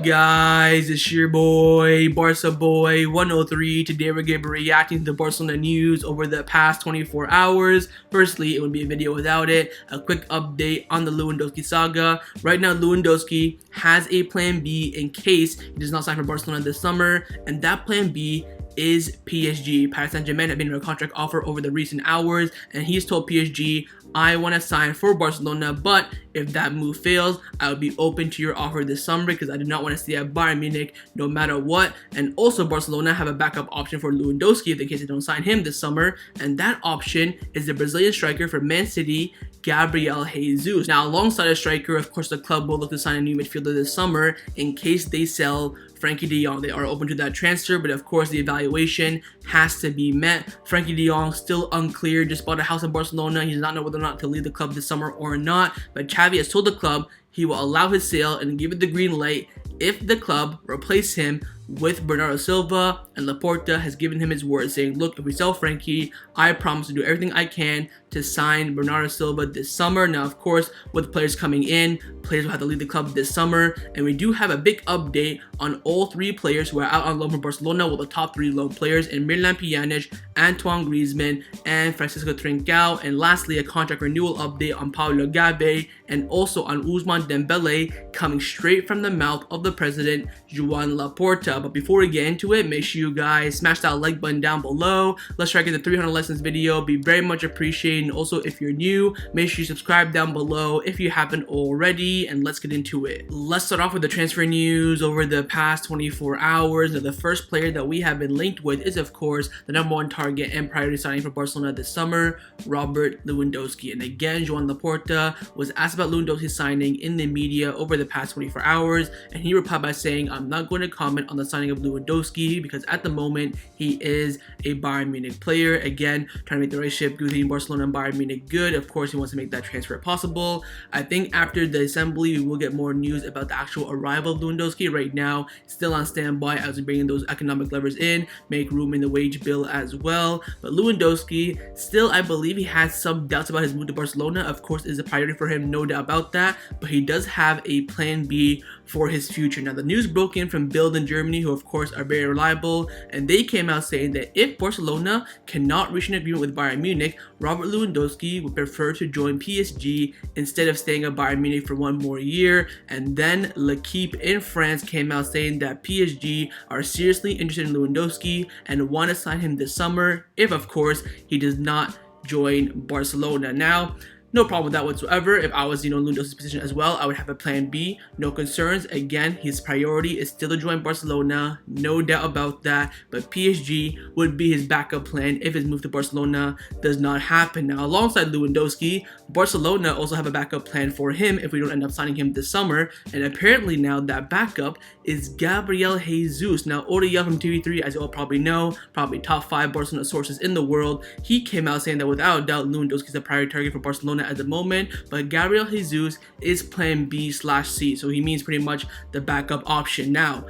up, guys? It's your boy, Barca Boy 103. Today we're going to be reacting to the Barcelona news over the past 24 hours. Firstly, it would be a video without it. A quick update on the Lewandowski saga. Right now, Lewandowski has a plan B in case he does not sign for Barcelona this summer, and that plan B is PSG. Paris Saint-Germain have been a contract offer over the recent hours, and he's told PSG, I want to sign for Barcelona, but if that move fails, I would be open to your offer this summer because I do not want to stay at Bayern Munich no matter what. And also, Barcelona have a backup option for Lewandowski in case they don't sign him this summer, and that option is the Brazilian striker for Man City, Gabriel Jesus. Now, alongside a striker, of course, the club will look to sign a new midfielder this summer in case they sell Frenkie de Jong. They are open to that transfer, but of course the evaluation has to be met. Frenkie de Jong still unclear, just bought a house in Barcelona. He does not know whether or not to leave the club this summer or not, but Xavi has told the club he will allow his sale and give it the green light if the club replace him with Bernardo Silva, and Laporta has given him his word saying, look, if we sell Frenkie, I promise to do everything I can to sign Bernardo Silva this summer. Now, of course, with players coming in, players will have to leave the club this summer, and we do have a big update on all three players who are out on loan from Barcelona, with the top three loan players in Miralem Pjanic, Antoine Griezmann, and Fransico Trincao. And lastly, a contract renewal update on Pablo, Gavi, and also on Ousmane Dembele, coming straight from the mouth of the president, Joan Laporta. But before we get into it, make sure you guys smash that like button down below. Let's try to get the 300 lessons video. Be very much appreciated. And also, if you're new, make sure you subscribe down below if you haven't already. And let's get into it. Let's start off with the transfer news over the past 24 hours. Now, the first player that we have been linked with is, of course, the #1 target and priority signing for Barcelona this summer, Robert Lewandowski. And again, Joan Laporta was asked about Lewandowski signing in the media over the past 24 hours, and he replied by saying, I'm not going to comment on the signing of Lewandowski because at the moment he is a Bayern Munich player. Again, trying to make the relationship between Barcelona and Bayern Munich good. Of course, he wants to make that transfer possible. I think after the assembly, we will get more news about the actual arrival of Lewandowski. Right now, still on standby as we bring in those economic levers in, make room in the wage bill as well. But Lewandowski, still, I believe he has some doubts about his move to Barcelona. Of course, it is a priority for him, no doubt about that. But he does have a plan B for his future. Now, the news broke in from Bild in Germany, who of course are very reliable, and they came out saying that if Barcelona cannot reach an agreement with Bayern Munich, Robert Lewandowski would prefer to join PSG instead of staying at Bayern Munich for one more year. And then L'Equipe in France came out saying that PSG are seriously interested in Lewandowski and want to sign him this summer if, of course, he does not join Barcelona. Now, no problem with that whatsoever. If I was, Lewandowski's position as well, I would have a plan B. No concerns. Again, his priority is still to join Barcelona. No doubt about that. But PSG would be his backup plan if his move to Barcelona does not happen. Now, alongside Lewandowski, Barcelona also have a backup plan for him if we don't end up signing him this summer. And apparently now that backup is Gabriel Jesus. Now, Oriel from TV3, as you all probably know, probably top 5 Barcelona sources in the world, he came out saying that without a doubt, Lewandowski is a priority target for Barcelona at the moment, but Gabriel Jesus is plan B/C, so he means pretty much the backup option. Now,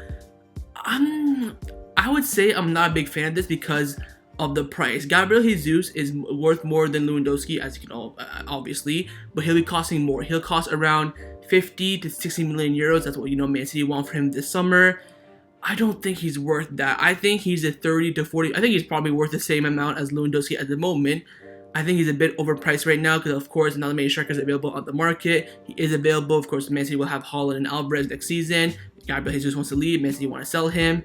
I would say I'm not a big fan of this because of the price. Gabriel Jesus is worth more than Lewandowski, as you can all obviously, but he'll be costing more. He'll cost around 50 to 60 million euros. That's what Man City want for him this summer. I don't think he's worth that. I think he's a 30 to 40. I think he's probably worth the same amount as Lewandowski at the moment. I think he's a bit overpriced right now because, of course, not many strikers are available on the market. He is available. Of course, Man City will have Haaland and Alves next season. Gabriel Jesus wants to leave. Man City want to sell him.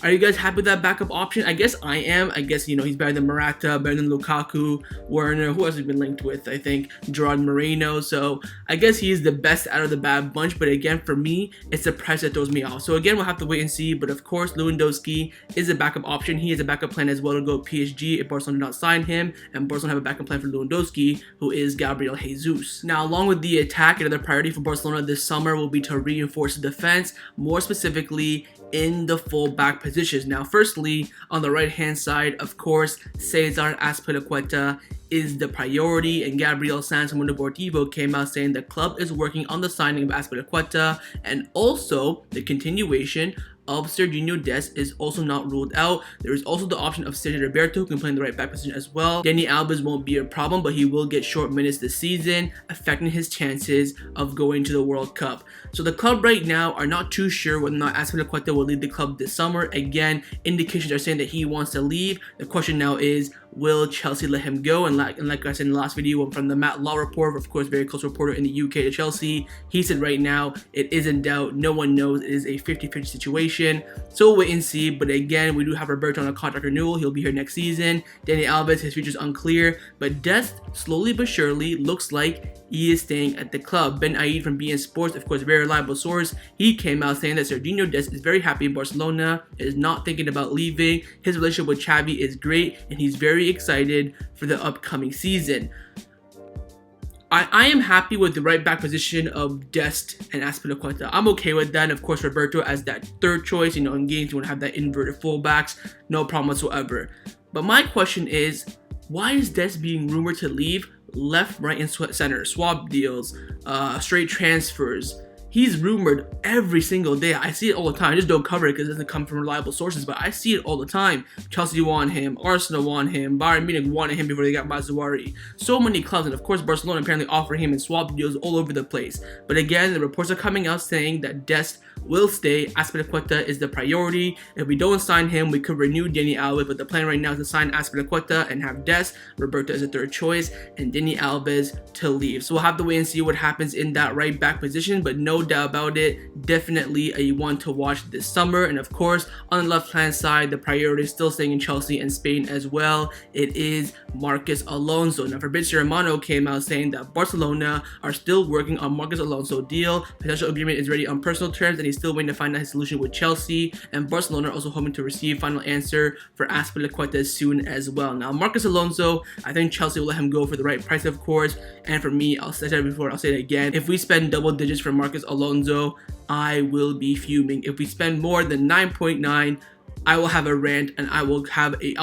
Are you guys happy with that backup option? I guess I am. I guess, he's better than Morata, better than Lukaku, Werner. Who else has been linked with? I think Gerard Moreno. So I guess he is the best out of the bad bunch. But again, for me, it's the price that throws me off. So again, we'll have to wait and see. But of course, Lewandowski is a backup option. He has a backup plan as well to go PSG if Barcelona do not sign him. And Barcelona have a backup plan for Lewandowski, who is Gabriel Jesus. Now, along with the attack, another priority for Barcelona this summer will be to reinforce the defense, more specifically in the fullback positions. Now, firstly, on the right hand side, of course, Cesar, Azpilicueta, is the priority, and Gabriel Jesus from Mundo Deportivo came out saying the club is working on the signing of Azpilicueta, and also the continuation of Serginho Dest is also not ruled out. There is also the option of Cesar Roberto, who can play in the right back position as well. Dani Alves won't be a problem, but he will get short minutes this season, affecting his chances of going to the World Cup. So the club right now are not too sure whether or not Azpilicueta will leave the club this summer. Again, indications are saying that he wants to leave. The question now is, will Chelsea let him go? And like I said in the last video from the Matt Law report, of course, very close reporter in the UK to Chelsea, he said right now it is in doubt. No one knows. It is a 50-50 situation. So we'll wait and see. But again, we do have Roberto on a contract renewal. He'll be here next season. Dani Alves, his future is unclear. But Dest, slowly but surely, looks like he is staying at the club. Ben Aid from BN Sports, of course, a very reliable source, he came out saying that Serginho Dest is very happy in Barcelona, is not thinking about leaving. His relationship with Xavi is great, and he's very excited for the upcoming season. I am happy with the right back position of Dest and Azpilicueta. I'm okay with that. And of course, Roberto as that third choice. In games you want to have that inverted fullbacks, no problem whatsoever. But my question is, why is Dest being rumored to leave left, right, and center? Swap deals, straight transfers. He's rumored every single day. I see it all the time. I just don't cover it because it doesn't come from reliable sources, but I see it all the time. Chelsea want him, Arsenal want him, Bayern Munich wanted him before they got Mazzuari. So many clubs, and of course Barcelona apparently offer him in swap deals all over the place. But again, the reports are coming out saying that Dest will stay. Azpilicueta is the priority. If we don't sign him, we could renew Dani Alves, but the plan right now is to sign Azpilicueta and have Dest, Roberto as a third choice, and Dani Alves to leave. So we'll have to wait and see what happens in that right back position, but no doubt about it, definitely a one to watch this summer. And of course, on the left hand side, the priority is still staying in Chelsea and Spain as well. It is Marcos Alonso. Now, Fabrizio Romano came out saying that Barcelona are still working on Marcos Alonso deal. Potential agreement is ready on personal terms, and he's still waiting to find out his solution with Chelsea. And Barcelona are also hoping to receive final answer for Azpilicueta soon as well. Now, Marcos Alonso, I think Chelsea will let him go for the right price, of course. And for me, I'll say that before, I'll say it again. If we spend double digits for Marcos Alonso, I will be fuming. If we spend more than 9.9, I will have a rant, and I'll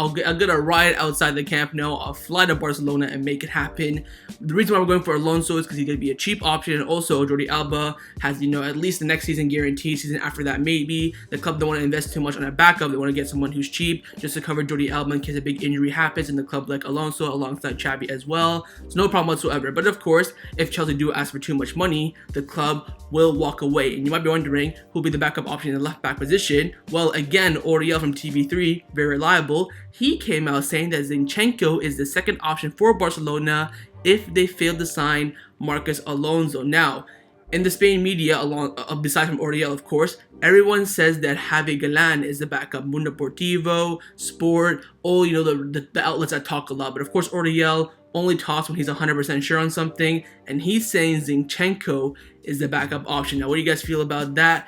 get a riot outside the Camp Nou. I'll fly to Barcelona and make it happen. The reason why we're going for Alonso is because he's going to be a cheap option, and also Jordi Alba has, at least the next season guaranteed. Season after that, maybe. The club don't want to invest too much on a backup. They want to get someone who's cheap just to cover Jordi Alba in case a big injury happens, and the club like Alonso alongside Xavi as well. So no problem whatsoever. But of course, if Chelsea do ask for too much money, the club will walk away. And you might be wondering who'll be the backup option in the left back position. Well, again, Oriel from TV3, very reliable, he came out saying that Zinchenko is the second option for Barcelona if they fail to sign Marcos Alonso. Now, in the Spain media, besides from Oriel, of course, everyone says that Javi Galan is the backup. Mundo Deportivo, Sport, all the outlets that talk a lot. But of course, Oriel only talks when he's 100% sure on something, and he's saying Zinchenko is the backup option. Now, what do you guys feel about that?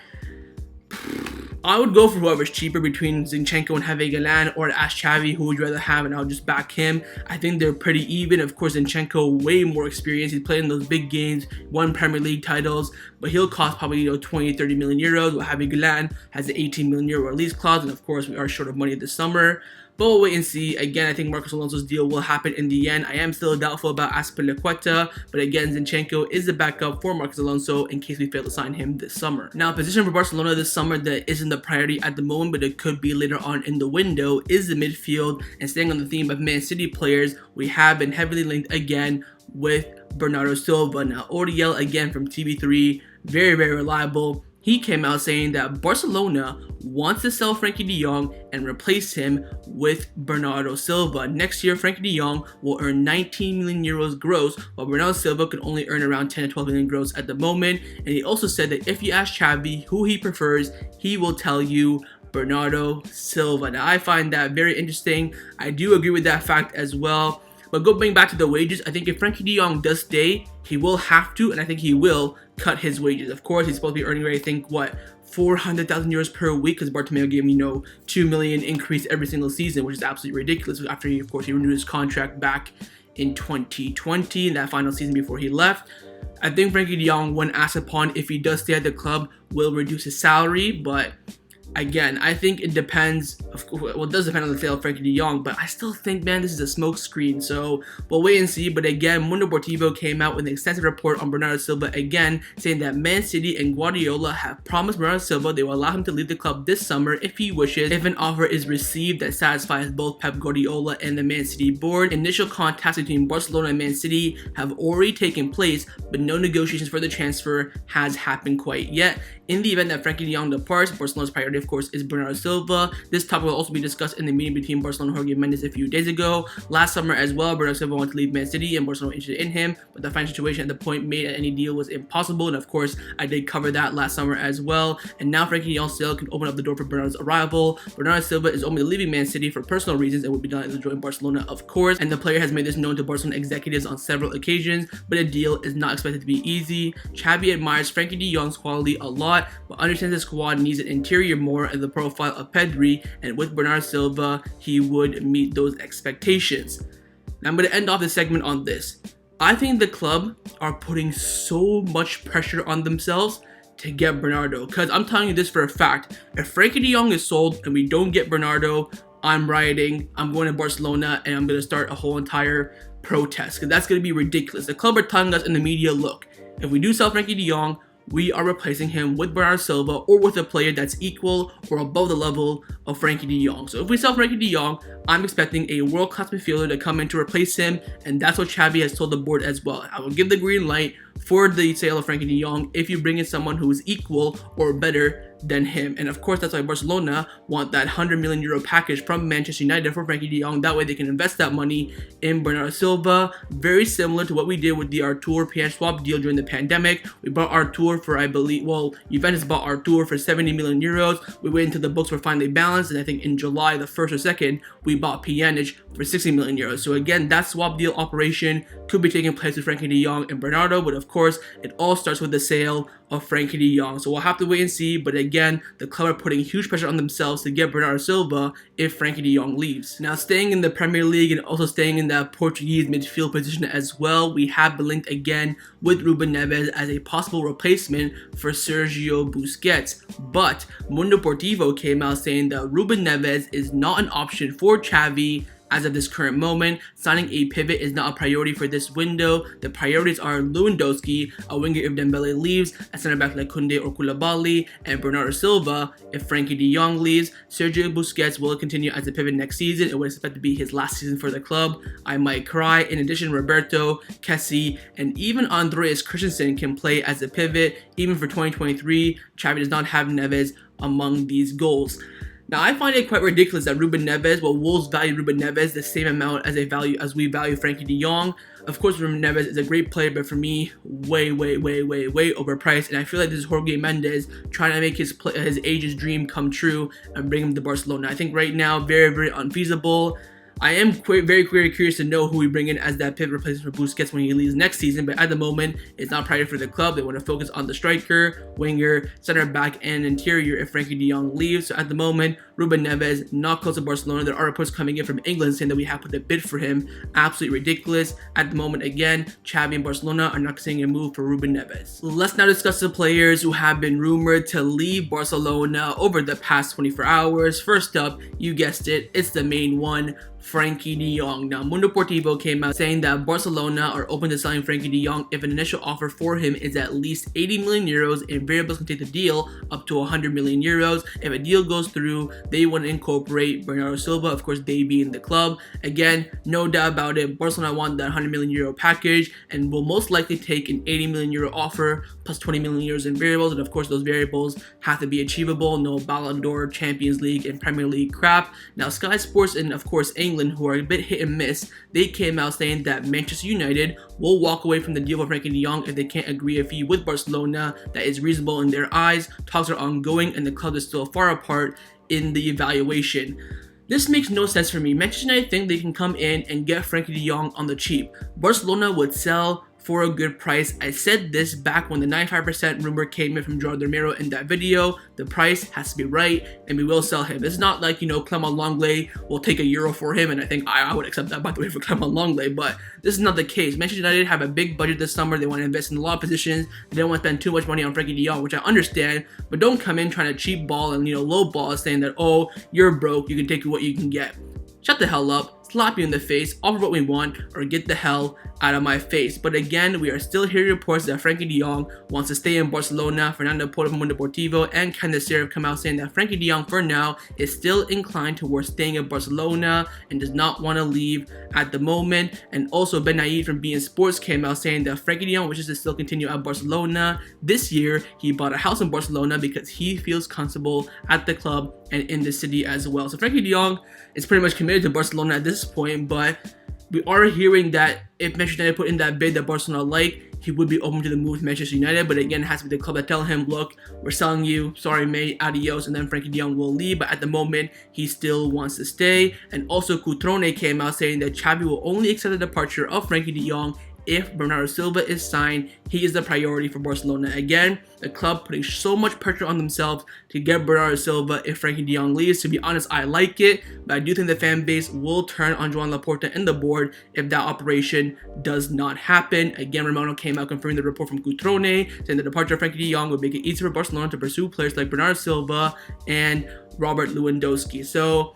I would go for whoever's cheaper between Zinchenko and Javi Galan, or ask Xavi who would you rather have, and I'll just back him. I think they're pretty even. Of course, Zinchenko way more experience. He's played in those big games, won Premier League titles, but he'll cost probably 20-30 million euros. While Javi Galan has the 18 million euro release clause, and of course we are short of money this summer. But we'll wait and see. Again, I think Marcos Alonso's deal will happen in the end. I am still doubtful about Azpilicueta, but again, Zinchenko is the backup for Marcos Alonso in case we fail to sign him this summer. Now, a position for Barcelona this summer that isn't the priority at the moment, but it could be later on in the window, is the midfield. And staying on the theme of Man City players, we have been heavily linked again with Bernardo Silva. Now, Oriel, again from TV3, very, very reliable. He came out saying that Barcelona wants to sell Frenkie de Jong and replace him with Bernardo Silva. Next year, Frenkie de Jong will earn 19 million euros gross, while Bernardo Silva can only earn around 10 to 12 million gross at the moment. And he also said that if you ask Xavi who he prefers, he will tell you Bernardo Silva. Now, I find that very interesting. I do agree with that fact as well. But going back to the wages, I think if Frenkie de Jong does stay, he will have to, and I think he will, cut his wages. Of course, he's supposed to be earning, I think, 400,000 euros per week, because Bartomeu gave him, 2 million increase every single season, which is absolutely ridiculous after he renewed his contract back in 2020, in that final season before he left. I think Frenkie de Jong, when asked upon if he does stay at the club, will reduce his salary, but Again, I think it depends. It does depend on the sale of Frenkie de Jong, but I still think, man, this is a smokescreen. So we'll wait and see. But again, Mundo Deportivo came out with an extensive report on Bernardo Silva again, saying that Man City and Guardiola have promised Bernardo Silva they will allow him to leave the club this summer if he wishes, if an offer is received that satisfies both Pep Guardiola and the Man City board. Initial contacts between Barcelona and Man City have already taken place, but no negotiations for the transfer has happened quite yet. In the event that Frenkie de Jong departs, Barcelona's priority, of course, is Bernardo Silva. This topic will also be discussed in the meeting between Barcelona and Jorge Mendes a few days ago. Last summer as well, Bernardo Silva wanted to leave Man City and Barcelona interested in him, but the financial situation at the point made any deal was impossible, and of course, I did cover that last summer as well. And now Frenkie de Jong's sale can open up the door for Bernardo's arrival. Bernardo Silva is only leaving Man City for personal reasons and will be done to join Barcelona, of course, and the player has made this known to Barcelona executives on several occasions, but a deal is not expected to be easy. Xavi admires Frenkie de Jong's quality a lot, but understands the squad needs an interior more in the profile of Pedri, and with Bernardo Silva, he would meet those expectations. Now I'm going to end off this segment on this. I think the club are putting so much pressure on themselves to get Bernardo, because I'm telling you this for a fact. If Frenkie de Jong is sold and we don't get Bernardo, I'm rioting, I'm going to Barcelona, and I'm going to start a whole entire protest, because that's going to be ridiculous. The club are telling us in the media, look, if we do sell Frenkie de Jong, we are replacing him with Bernardo Silva or with a player that's equal or above the level of Frenkie de Jong. So if we sell Frenkie de Jong, I'm expecting a world-class midfielder to come in to replace him, and that's what Xavi has told the board as well. I will give the green light for the sale of Frenkie de Jong if you bring in someone who is equal or better than him. And of course, that's why Barcelona want that €100 million package from Manchester United for Frenkie de Jong. That way they can invest that money in Bernardo Silva. Very similar to what we did with the Artur Pjanic swap deal during the pandemic. We bought Artur for, I believe, Juventus bought Artur for €70 million. We waited until the books were finally balanced, and I think in July the 1st or 2nd, we bought Pjanic for €60 million. So again, that swap deal operation could be taking place with Frenkie de Jong and Bernardo, but of course, it all starts with the sale of Frenkie de Jong. So we'll have to wait and see, but again, the club are putting huge pressure on themselves to get Bernardo Silva if Frenkie de Jong leaves. Now, staying in the Premier League and also staying in that Portuguese midfield position as well, we have been linked again with Ruben Neves as a possible replacement for Sergio Busquets. But Mundo Deportivo came out saying that Ruben Neves is not an option for Xavi as of this current moment. Signing a pivot is not a priority for this window. The priorities are Lewandowski, a winger if Dembele leaves, a center back like Koundé or Koulibaly, and Bernardo Silva if Frenkie de Jong leaves. Sergio Busquets will continue as a pivot next season. It would expect to be his last season for the club. I might cry. In addition, Roberto, Kessie, and even Andreas Christensen can play as a pivot. Even for 2023, Xavi does not have Neves among these goals. Now, I find it quite ridiculous that Ruben Neves, Wolves value Ruben Neves the same amount as we value Frenkie de Jong. Of course, Ruben Neves is a great player, but for me, way overpriced. And I feel like this is Jorge Mendes trying to make his age's dream come true and bring him to Barcelona. I think right now, very unfeasible. I am very curious to know who we bring in as that pivot replacement for Busquets when he leaves next season, but at the moment, it's not priority for the club. They want to focus on the striker, winger, center back, and interior if Frenkie de Jong leaves. So at the moment, Ruben Neves, not close to Barcelona. There are reports coming in from England saying that we have put a bid for him. Absolutely ridiculous. At the moment, again, Xavi and Barcelona are not seeing a move for Ruben Neves. Let's now discuss the players who have been rumored to leave Barcelona over the past 24 hours. First up, you guessed it, it's the main one, Frenkie de Jong. Now, Mundo Deportivo came out saying that Barcelona are open to selling Frenkie de Jong if an initial offer for him is at least €80 million, and variables can take the deal up to €100 million. If a deal goes through, they want to incorporate Bernardo Silva, of course, they being the club. Again, no doubt about it, Barcelona want that €100 million package and will most likely take an €80 million offer plus €20 million in variables, and of course, those variables have to be achievable. No Ballon d'Or, Champions League, and Premier League crap. Now, Sky Sports and, of course, England, who are a bit hit and miss, they came out saying that Manchester United will walk away from the deal for Frenkie de Jong if they can't agree a fee with Barcelona that is reasonable in their eyes. Talks are ongoing and the club is still far apart in the evaluation. This makes no sense for me. Manchester United think they can come in and get Frenkie de Jong on the cheap. Barcelona would sell for a good price. I said this back when the 95% rumor came in from Joan Laporta in that video. The price has to be right, and we will sell him. It's not like, you know, Clement Lenglet will take €1 for him, and I think I would accept that, by the way, for Clement Lenglet, but this is not the case. Manchester United have a big budget this summer. They want to invest in a lot of positions. They don't want to spend too much money on Frenkie de Jong, which I understand, but don't come in trying to cheap ball and, you know, low ball saying that, oh, you're broke, you can take what you can get. Shut the hell up, slap you in the face, offer what we want, or get the hell out of my face. But again, we are still hearing reports that Frenkie de Jong wants to stay in Barcelona. Fernando Porto from Mundo Deportivo and Cesar have come out saying that Frenkie de Jong, for now, is still inclined towards staying in Barcelona and does not want to leave at the moment. And also, Bernardo from beIN Sports came out saying that Frenkie de Jong wishes to still continue at Barcelona. This year, he bought a house in Barcelona because he feels comfortable at the club and in the city as well. So Frenkie de Jong is pretty much committed to Barcelona at this point, but we are hearing that if Manchester United put in that bid that Barcelona like, he would be open to the move to Manchester United. But again, it has to be the club that tell him, look, we're selling you, sorry mate, adios, and then Frenkie de Jong will leave. But at the moment, he still wants to stay. And also Cutrone came out saying that Xavi will only accept the departure of Frenkie de Jong if Bernardo Silva is signed. He is the priority for Barcelona. Again, the club putting so much pressure on themselves to get Bernardo Silva if Frenkie de Jong leaves. To be honest, I like it, but I do think the fan base will turn on Joan Laporta and the board if that operation does not happen. Again, Romano came out confirming the report from Cutrone, saying the departure of Frenkie de Jong would make it easier for Barcelona to pursue players like Bernardo Silva and Robert Lewandowski. So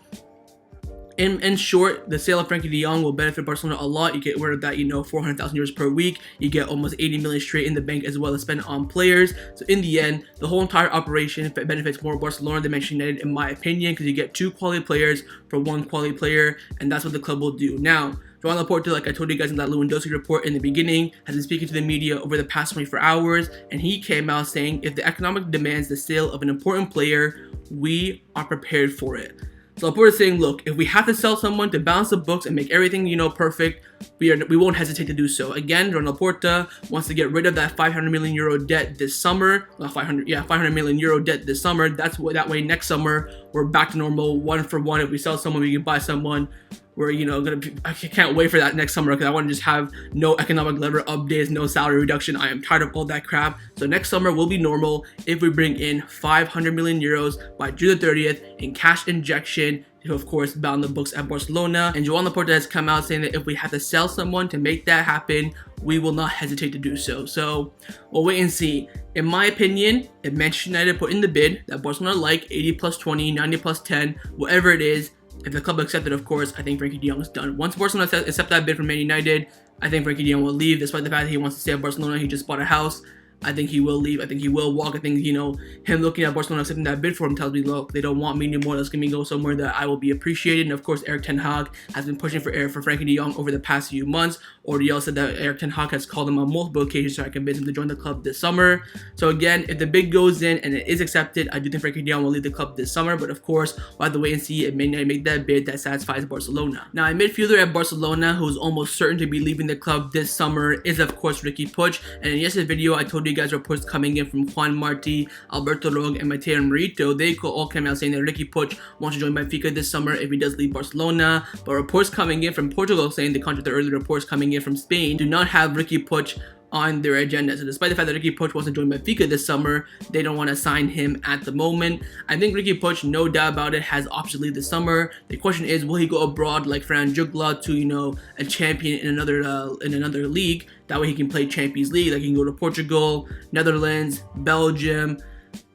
in short, the sale of Frenkie de Jong will benefit Barcelona a lot. You get rid of that, you know, 400,000 euros per week. You get almost 80 million straight in the bank as well as spent on players. So in the end, the whole entire operation benefits more Barcelona than Manchester United, in my opinion, because you get 2 quality players for 1 quality player, and that's what the club will do. Now, Joan Laporta, like I told you guys in that Lewandowski report in the beginning, has been speaking to the media over the past 24 hours, and he came out saying if the economic demands the sale of an important player, we are prepared for it. So Laporta is saying, look, if we have to sell someone to balance the books and make everything, you know, perfect, we won't hesitate to do so. Again, Joan Laporta wants to get rid of that 500 million euro debt this summer. Well, 500 million euro debt this summer. That way next summer we're back to normal, 1 for 1. If we sell someone, we can buy someone. We're, you know, I can't wait for that next summer because I want to just have no economic lever updates, no salary reduction. I am tired of all that crap. So next summer will be normal if we bring in 500 million euros by June the 30th in cash injection to, of course, balance the books at Barcelona. And Joan Laporta has come out saying that if we have to sell someone to make that happen, we will not hesitate to do so. So we'll wait and see. In my opinion, if Manchester United put in the bid that Barcelona like 80 plus 20, 90 plus 10, whatever it is, if the club accepted, of course, I think Frenkie de Jong is done. Once Barcelona accept that bid from Man United, I think Frenkie de Jong will leave, despite the fact that he wants to stay at Barcelona. He just bought a house. I think he will leave. I think he will walk. I think, you know, him looking at Barcelona accepting that bid for him tells me, look, they don't want me anymore. Let's let me go somewhere that I will be appreciated. And of course, Erik ten Hag has been pushing for Frenkie de Jong over the past few months. Oriel said that Erik ten Hag has called him on multiple occasions to try to convince him to join the club this summer. So again, if the bid goes in and it is accepted, I do think Frenkie de Jong will leave the club this summer. But of course, we'll have to wait and see if Man United make that bid that satisfies Barcelona. Now, a midfielder at Barcelona who is almost certain to be leaving the club this summer is, of course, Riqui Puig. And in yesterday's video, I told you guys reports coming in from Juan Martí, Alberto Rogue, and Mateo Merito. They all came out saying that Riqui Puig wants to join Benfica this summer if he does leave Barcelona. But reports coming in from Portugal saying, the contrary to early reports coming in from Spain, do not have Riqui Puig on their agenda. So despite the fact that Riqui Puig wants to join Benfica this summer, they don't want to sign him at the moment. I think Riqui Puig, no doubt about it, has options to leave this summer. The question is, will he go abroad like Fran Jugla to, you know, a champion in another league? That way he can play Champions League. Like he can go to Portugal, Netherlands, Belgium.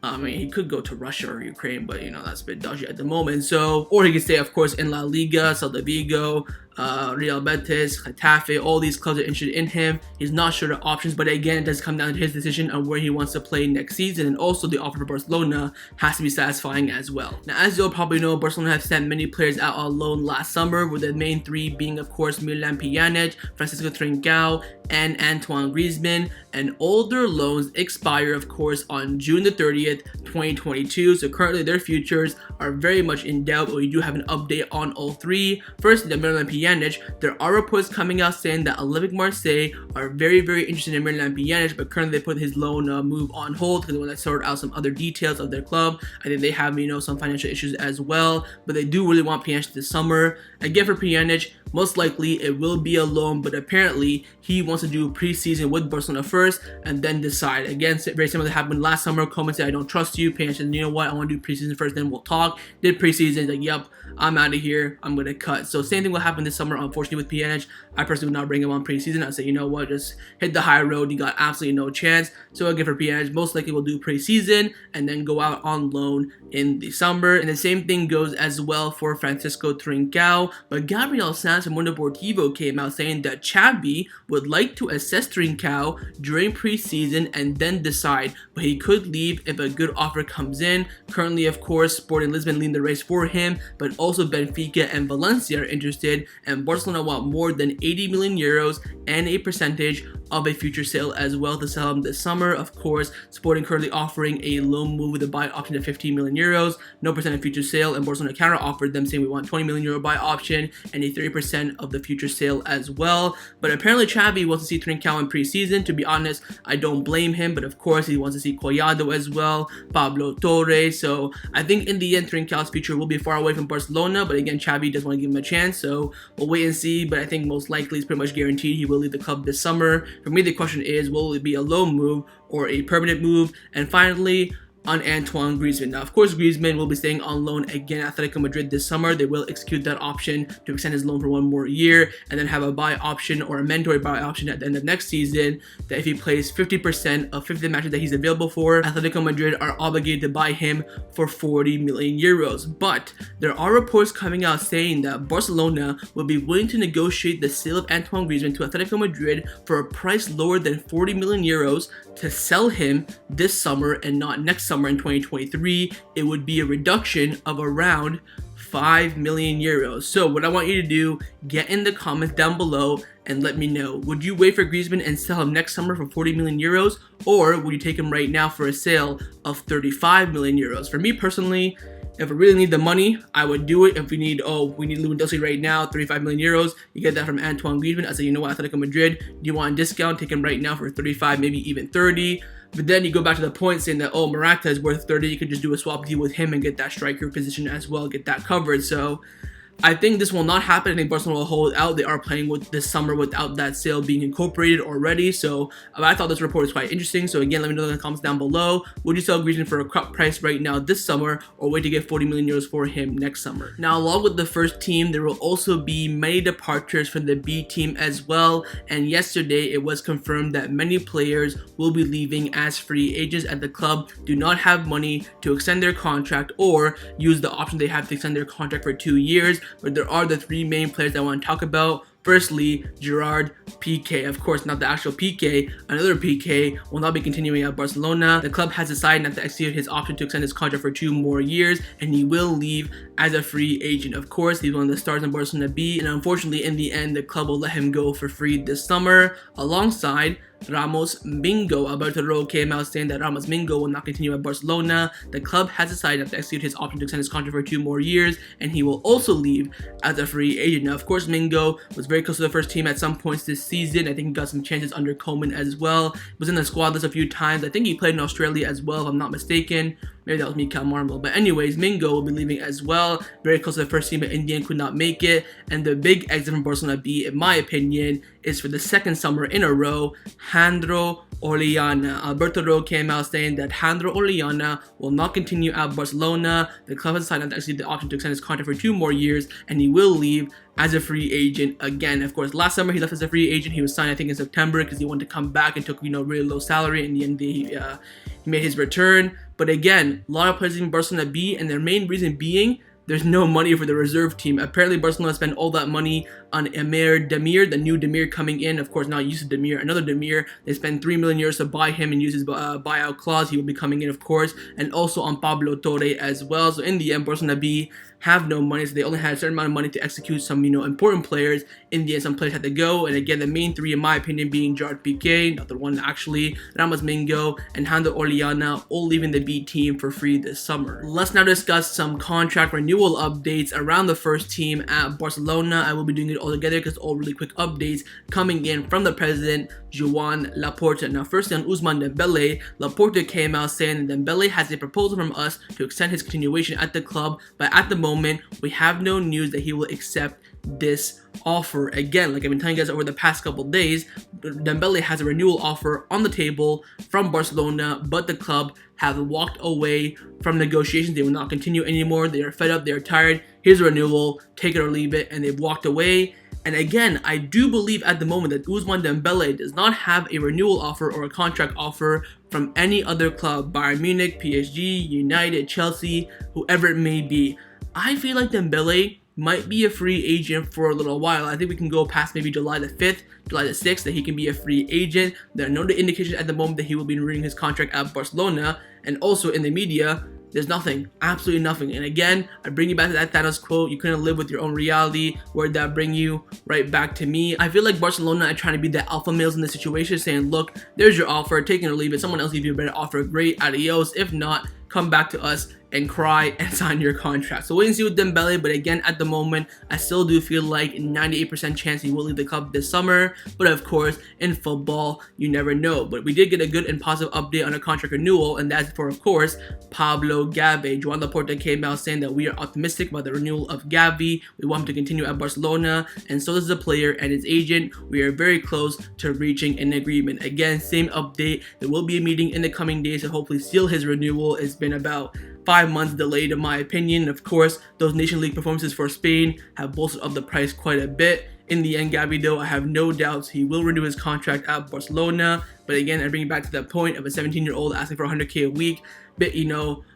I mean, he could go to Russia or Ukraine, but, you know, that's a bit dodgy at the moment. So, or he could stay, of course, in La Liga, Celta Vigo, Real Betis, Getafe. All these clubs are interested in him. He's not sure of options, but again, it does come down to his decision on where he wants to play next season. And also, the offer for Barcelona has to be satisfying as well. Now, as you'll probably know, Barcelona have sent many players out on loan last summer, with the main 3 being, of course, Miralem Pjanic, Fransico Trincao, and Antoine Griezmann. And all their loans expire, of course, on June the 30th, 2022. So currently, their futures are very much in doubt, but we do have an update on all 3. First, the Miralem Pjanic. There are reports coming out saying that Olympique Marseille are very, very interested in Miralem Pjanic, but currently they put his loan move on hold because they want to sort out some other details of their club. I think they have, you know, some financial issues as well, but they do really want Pjanic this summer. Again, for Pjanic, most likely it will be a loan, but apparently he wants to do preseason with Barcelona first and then decide. Again, very similar to what happened last summer. Koeman said, I don't trust you. Pjanic said, you know what, I want to do preseason first, then we'll talk. Did preseason, like, yep, I'm out of here, I'm going to cut. So same thing will happen this summer, unfortunately, with Pjanic. I personally would not bring him on preseason. I'd say, you know what, just hit the high road. You got absolutely no chance. So again, for Pjanic, most likely we'll do preseason and then go out on loan in the summer. And the same thing goes as well for Fransico Trincao. But Gabriel Jesus from Mundo Deportivo came out saying that Xavi would like to assess Trincao during preseason and then decide, but he could leave if a good offer comes in. Currently, of course, Sporting Lisbon leading the race for him, but also Benfica and Valencia are interested, and Barcelona want more than 80 million euros and a percentage of a future sale as well to sell him this summer. Of course, Sporting currently offering a loan move with a buy option of 15 million euros, no percent of future sale, and Barcelona counter offered them saying we want 20 million euro buy option and a 30% of the future sale as well. But apparently Xavi wants to see Trincao in preseason. To be honest, I don't blame him, but of course he wants to see Collado as well, Pablo Torres. So I think in the end Trincao's future will be far away from Barcelona, but again, Xavi does want to give him a chance, so we'll wait and see. But I think most likely it's pretty much guaranteed he will leave the club this summer. For me, the question is, will it be a loan move or a permanent move? And finally, on Antoine Griezmann. Now, of course, Griezmann will be staying on loan again at Atletico Madrid this summer. They will execute that option to extend his loan for one more year and then have a buy option or a mandatory buy option at the end of next season that if he plays 50% of 50 matches that he's available for, Atletico Madrid are obligated to buy him for 40 million euros. But there are reports coming out saying that Barcelona will be willing to negotiate the sale of Antoine Griezmann to Atletico Madrid for a price lower than 40 million euros to sell him this summer and not next summer in 2023. It would be a reduction of around 5 million euros. So what I want you to do, get in the comments down below and let me know. Would you wait for Griezmann and sell him next summer for 40 million euros? Or would you take him right now for a sale of 35 million euros? For me personally, if I really need the money, I would do it. If we need Lewandowski right now, 35 million euros, you get that from Antoine Griezmann. I say, you know what, Atletico Madrid, do you want a discount? Take him right now for 35, maybe even 30. But then you go back to the point saying that, oh, Morata is worth 30. You could just do a swap deal with him and get that striker position as well, get that covered. So I think this will not happen. I think Barcelona will hold out. They are playing with this summer without that sale being incorporated already. So I thought this report was quite interesting. So again, let me know in the comments down below. Would you sell Griezmann for a cut price right now this summer or wait to get 40 million euros for him next summer? Now, along with the first team, there will also be many departures from the B team as well. And yesterday, it was confirmed that many players will be leaving as free agents at the club, do not have money to extend their contract or use the option they have to extend their contract for 2 years. But there are the three main players that I want to talk about. Firstly, Gerard Piqué. Of course, not the actual Piqué. Another Piqué will not be continuing at Barcelona. The club has decided not to execute his option to extend his contract for 2 more years, and he will leave as a free agent. Of course, he's one of the stars in Barcelona B, and unfortunately, in the end, the club will let him go for free this summer, alongside Ramos Mingo. Alberto came out saying that Ramos Mingo will not continue at Barcelona. The club has decided not to execute his option to extend his contract for 2 more years, and he will also leave as a free agent. Now, of course, Mingo was very close to the first team at some points this season. I think he got some chances under Koeman as well. He was in the squad list a few times. I think he played in Australia as well, if I'm not mistaken. Maybe that was Mikael Marmol. But anyways, Mingo will be leaving as well. Very close to the first team, but in the end could not make it. And the big exit from Barcelona B, in my opinion, is for the second summer in a row, Jandro Orellana. Alberto came out saying that Jandro Orellana will not continue at Barcelona. The club has decided to execute the option to extend his contract for 2 more years, and he will leave as a free agent again. Of course, last summer he left as a free agent. He was signed, I think, in September because he wanted to come back and took, really low salary. In the end, he made his return. But again, a lot of players in Barcelona B, and their main reason being there's no money for the reserve team. Apparently, Barcelona spent all that money on Emir Demir, the new Demir coming in. Of course, not Yusuf Demir, another Demir. They spent 3 million euros to buy him and use his buyout clause. He will be coming in, of course, and also on Pablo Torre as well. So in the end, Barcelona B have no money, so they only had a certain amount of money to execute some, important players. In the end, some players had to go, and again, the main 3, in my opinion, being Gerard Piqué, not the one actually, Ramos Mingo, and Jandro Orellana, all leaving the B team for free this summer. Let's now discuss some contract renewal updates around the first team at Barcelona. I will be doing it all together because all really quick updates coming in from the president, Joan Laporta. Now, firstly, on Ousmane Dembele, Laporta came out saying that Dembele has a proposal from us to extend his continuation at the club, but at the moment, we have no news that he will accept this offer. Again, like I've been telling you guys over the past couple days, Dembele has a renewal offer on the table from Barcelona, but the club have walked away from negotiations. They will not continue anymore. They are fed up. They are tired. Here's a renewal. Take it or leave it. And they've walked away. And again, I do believe at the moment that Ousmane Dembele does not have a renewal offer or a contract offer from any other club, Bayern Munich, PSG, United, Chelsea, whoever it may be. I feel like Dembele might be a free agent for a little while. I think we can go past maybe July the 5th, July the 6th, that he can be a free agent. There are no indications at the moment that he will be renewing his contract at Barcelona. And also in the media, there's nothing, absolutely nothing. And again, I bring you back to that Thanos quote, you couldn't live with your own reality. Where'd that bring you? Right back to me. I feel like Barcelona are trying to be the alpha males in this situation, saying, look, there's your offer, take it or leave it. Someone else gives you a better offer, great, adios. If not, come back to us and cry and sign your contract. So wait and see with Dembele, but again, at the moment, I still do feel like 98% chance he will leave the club this summer. But of course, in football, you never know. But we did get a good and positive update on a contract renewal, and that's for, of course, Pablo Gavi. Joan Laporta came out saying that we are optimistic about the renewal of Gavi. We want him to continue at Barcelona, and so does the player and his agent. We are very close to reaching an agreement. Again, same update. There will be a meeting in the coming days to hopefully seal his renewal. It's been about 5 months delayed in my opinion. Of course, those Nation League performances for Spain have bolstered up the price quite a bit. In the end, Gavi, though, I have no doubts he will renew his contract at Barcelona. But again, I bring it back to that point of a 17-year-old asking for 100K a week. Bit,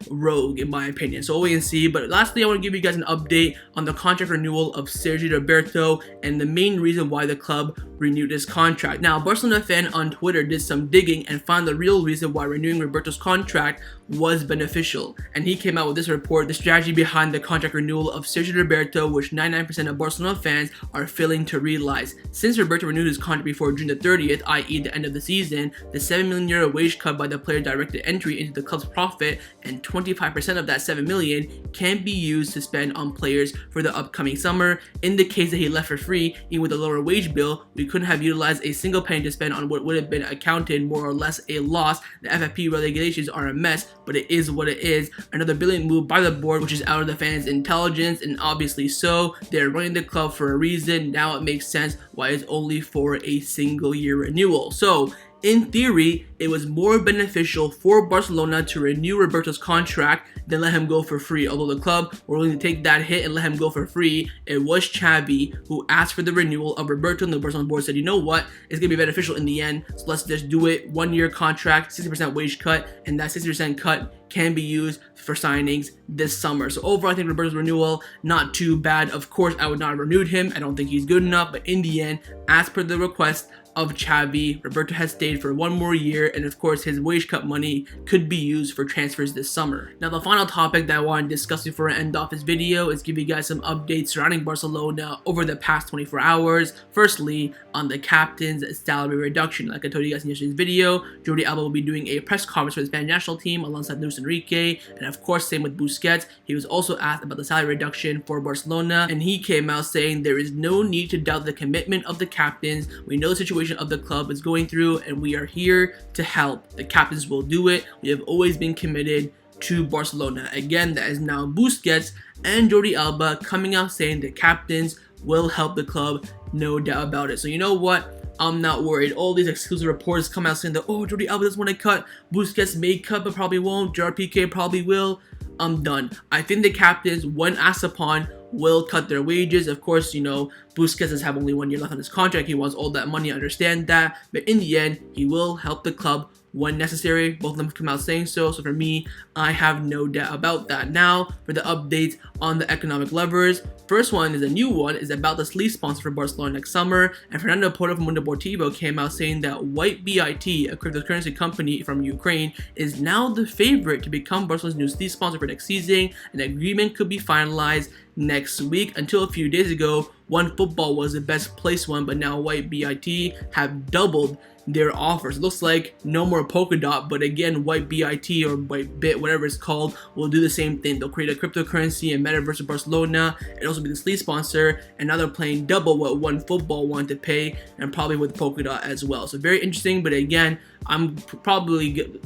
rogue in my opinion. So we'll wait and see. But lastly, I want to give you guys an update on the contract renewal of Sergio Roberto and the main reason why the club renewed his contract. Now, a Barcelona fan on Twitter did some digging and found the real reason why renewing Roberto's contract was beneficial. And he came out with this report, the strategy behind the contract renewal of Sergio Roberto, which 99% of Barcelona fans are failing to realize. Since Roberto renewed his contract before June the 30th, i.e. the end of the season, the €7 million wage cut by the player directed entry into the club's profit, and 25% of that $7 million can be used to spend on players for the upcoming summer. In the case that he left for free, even with a lower wage bill, we couldn't have utilized a single penny to spend on what would have been accounted more or less a loss. The FFP regulations are a mess, but it is what it is. Another brilliant move by the board, which is out of the fans' intelligence, and obviously so. They're running the club for a reason. Now it makes sense why it's only for a single year renewal. So in theory, it was more beneficial for Barcelona to renew Roberto's contract than let him go for free. Although the club were willing to take that hit and let him go for free, it was Xavi who asked for the renewal of Roberto, and the Barcelona board said, you know what, it's going to be beneficial in the end, so let's just do it. 1 year contract, 60% wage cut, and that 60% cut can be used for signings this summer. So overall, I think Roberto's renewal, not too bad. Of course, I would not have renewed him. I don't think he's good enough, but in the end, as per the request of Xavi, Roberto has stayed for 1 more year, and of course his wage cut money could be used for transfers this summer. Now, the final topic that I want to discuss before I end off this video is give you guys some updates surrounding Barcelona over the past 24 hours. Firstly, on the captain's salary reduction. Like I told you guys in yesterday's video, Jordi Alba will be doing a press conference for the Spanish national team alongside Luis Enrique, and of course same with Busquets. He was also asked about the salary reduction for Barcelona, and he came out saying there is no need to doubt the commitment of the captains. We know the situation of the club is going through, and we are here to help. The captains will do it. We have always been committed to Barcelona. Again, that is now Busquets and Jordi Alba coming out saying the captains will help the club, no doubt about it. So you know what? I'm not worried. All these exclusive reports come out saying that, oh, Jordi Alba doesn't want to cut, Busquets may cut but probably won't, Gerard Piqué probably will. I'm done. I think the captains, when asked upon, will cut their wages. Of course, Busquets does have only 1 year left on his contract. He wants all that money, I understand that. But in the end, he will help the club when necessary. Both of them come out saying so. So for me, I have no doubt about that. Now, for the updates on the economic levers. First one is a new one, is about the sleeve sponsor for Barcelona next summer. And Fernando Porto from Mundo Deportivo came out saying that White BIT, a cryptocurrency company from Ukraine, is now the favorite to become Barcelona's new sleeve sponsor for next season. An agreement could be finalized next week. Until a few days ago, OneFootball was the best placed one, but now White BIT have doubled their offers. It looks like no more Polkadot, but again, White BIT or White Bit, whatever it's called, will do the same thing. They'll create a cryptocurrency and metaverse of Barcelona and also be the sleeve sponsor, and now they're paying double what OneFootball wanted to pay, and probably with Polkadot as well. So very interesting, but again, I'm probably,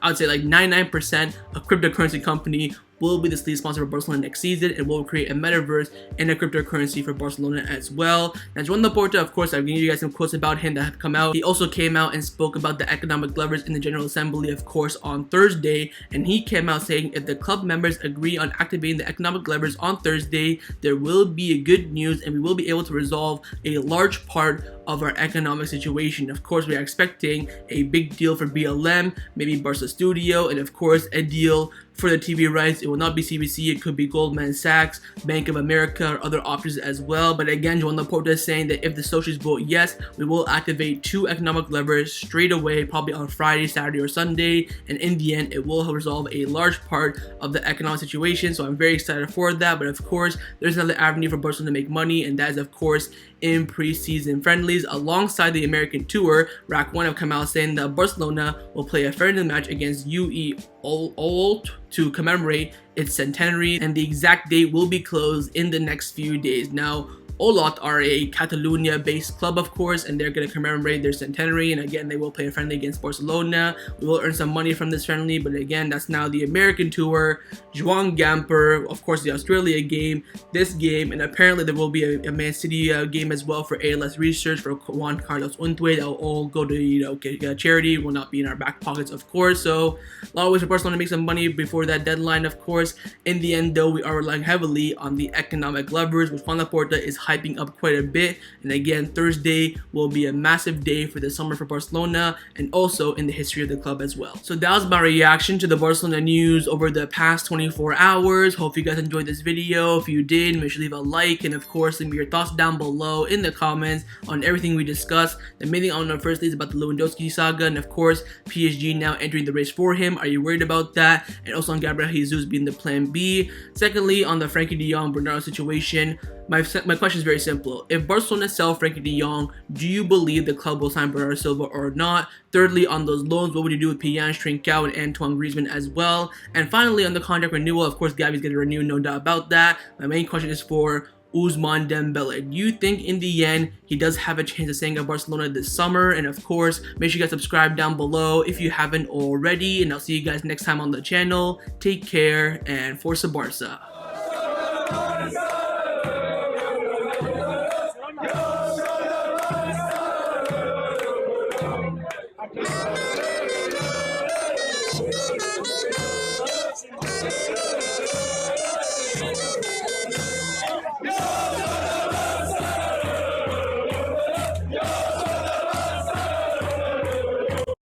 I would say like 99% a cryptocurrency company will be the sleeve sponsor for Barcelona next season and will create a metaverse and a cryptocurrency for Barcelona as well. Now, Joan Laporta, of course, I've given you guys some quotes about him that have come out. He also came out and spoke about the economic levers in the General Assembly, of course, on Thursday, and he came out saying if the club members agree on activating the economic levers on Thursday, there will be a good news and we will be able to resolve a large part of our economic situation. Of course, we are expecting a big deal for BLM, maybe Barca Studio, and of course a deal for the TV rights. It will not be CBC, it could be Goldman Sachs, Bank of America, or other options as well. But again, Joan Laporta is saying that if the socialists vote yes, we will activate 2 economic levers straight away, probably on Friday, Saturday, or Sunday, and in the end, it will resolve a large part of the economic situation. So I'm very excited for that. But of course, there's another avenue for Barcelona to make money, and that is of course in preseason friendlies. Alongside the American tour, Rack 1 have come out saying that Barcelona will play a friendly match against UE Olt to commemorate its centenary, and the exact date will be closed in the next few days. Now, Olot are a Catalonia-based club, of course, and they're going to commemorate their centenary, and again, they will play a friendly against Barcelona. We will earn some money from this friendly, but again, that's now the American tour, Joan Gamper, of course, the Australia game, this game, and apparently there will be a Man City game as well for ALS research for Juan Carlos Untué. That will all go to charity, will not be in our back pockets, of course. So a lot of ways for Barcelona to make some money before that deadline, of course. In the end, though, we are relying heavily on the economic levers, which Joan Laporta is hyping up quite a bit. And again, Thursday will be a massive day for the summer for Barcelona and also in the history of the club as well. So that was my reaction to the Barcelona news over the past 24 hours. Hope you guys enjoyed this video. If you did, make sure to leave a like, and of course leave me your thoughts down below in the comments on everything we discussed. The main thing I want to know firstly is about the Lewandowski saga, and of course PSG now entering the race for him. Are you worried about that? And also on Gabriel Jesus being the plan B. Secondly, on the Frenkie de Jong Bernardo situation, my question is very simple. If Barcelona sell Frenkie de Jong, do you believe the club will sign Bernardo Silva or not? Thirdly, on those loans, what would you do with Pjanic, Trincao, and Antoine Griezmann as well? And finally, on the contract renewal, of course, Gavi's going to renew, no doubt about that. My main question is for Ousmane Dembele. Do you think in the end he does have a chance of staying at Barcelona this summer? And of course, make sure you guys subscribe down below if you haven't already. And I'll see you guys next time on the channel. Take care and Forza Barca. Yeah.